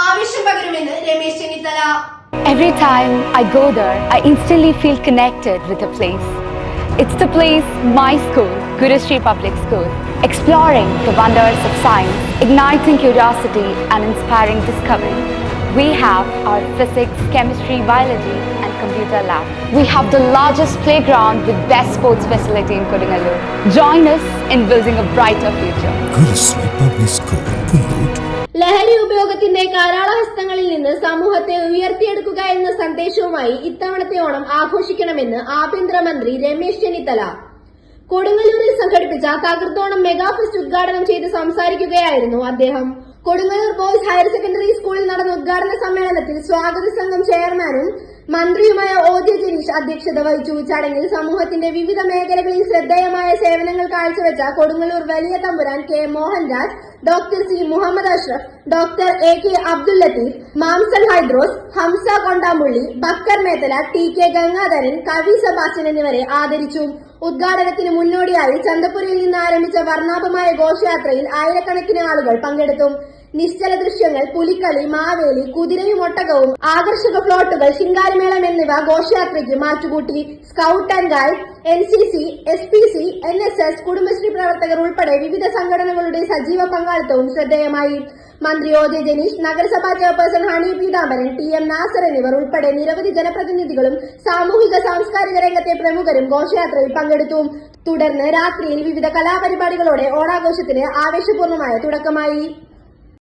ആവേശം പകരുമെന്ന് Ramesh Chennithala. Every time I go there, I instantly feel connected with the place. It's the place, my school, Guru Shri Public School, exploring the wonders of science, igniting curiosity and inspiring discovery. We have our physics, chemistry, biology and computer lab. We have the largest playground with best sports facility in Kodungalur. Join us in building a brighter future. Guru Shri Public School, Punnur. ലഹരി ഉപയോഗത്തിന്റെ കാരാളഹസ്തങ്ങളിൽ നിന്ന് സമൂഹത്തെ ഉയർത്തിയെടുക്കുക എന്ന സന്ദേശവുമായി ഇത്തവണത്തെ ഓണം ആഘോഷിക്കണമെന്ന് ആഭ്യന്തരമന്ത്രി രമേശ് ചെന്നിത്തല കൊടുങ്ങല്ലൂരിൽ സംഘടിപ്പിച്ച തകർത്തോണം മെഗാ ഫെസ്റ്റ് ഉദ്ഘാടനം ചെയ്ത് സംസാരിക്കുകയായിരുന്നു അദ്ദേഹം. കൊടുങ്ങല്ലൂർ ബോയ്സ് ഹയർ സെക്കൻഡറി സ്കൂളിൽ നടന്ന ഉദ്ഘാടന സമ്മേളനത്തിൽ സ്വാഗത സംഘം ചെയർമാനും മന്ത്രിയുമായ OJ ജനീഷ് അധ്യക്ഷത വഹിച്ചു. ചടങ്ങിൽ സമൂഹത്തിന്റെ വിവിധ മേഖലകളിൽ ശ്രദ്ധേയമായ സേവനങ്ങൾ കാഴ്ചവെച്ച കൊടുങ്ങല്ലൂർ വലിയ തമ്പുരാൻ K. Mohanraj, doctor C. Muhammad Ashraf, doctor AK. Abdul Latheef, മാംസൽ ഹൈദ്രോസ്, ഹംസ കൊണ്ടാമുള്ളി, ബക്കർ മേത്തല, TK. ഗംഗാധരൻ, കവി സെബാസ്റ്റ്യൻ എന്നിവരെ ആദരിച്ചു. ഉദ്ഘാടനത്തിന് മുന്നോടിയായി ചന്തപുരയിൽ നിന്ന് ആരംഭിച്ച വർണ്ണാഭമായ ഘോഷയാത്രയിൽ ആയിരക്കണക്കിന് ആളുകൾ പങ്കെടുത്തു. നിശ്ചല ദൃശ്യങ്ങൾ, പുലിക്കളി, മാവേലി, കുതിരയും ഒട്ടകവും, ആകർഷക ഫ്ലോട്ടുകൾ, ശിങ്കാരിമേളം എന്നിവ ഘോഷയാത്രയ്ക്ക് മാറ്റുകൂട്ടി. Scout and guide, NCC, SPC, NSS, Kudumbashree പ്രവർത്തകർ ഉൾപ്പെടെ വിവിധ സംഘടനകളുടെ സജീവ പങ്കാളിത്തവും ശ്രദ്ധേയമായി. മന്ത്രി OJ ജനീഷ്, നഗരസഭാ ചെയർപേഴ്സൺ ഹണി പീതാംബരൻ, TM നാസർ എന്നിവർ ഉൾപ്പെടെ നിരവധി ജനപ്രതിനിധികളും സാമൂഹിക സാംസ്കാരിക രംഗത്തെ പ്രമുഖരും ഘോഷയാത്രയിൽ പങ്കെടുത്തു. തുടർന്ന് രാത്രിയിൽ വിവിധ കലാപരിപാടികളോടെ ഓണാഘോഷത്തിന് ആവേശപൂർണമായ തുടക്കമായി.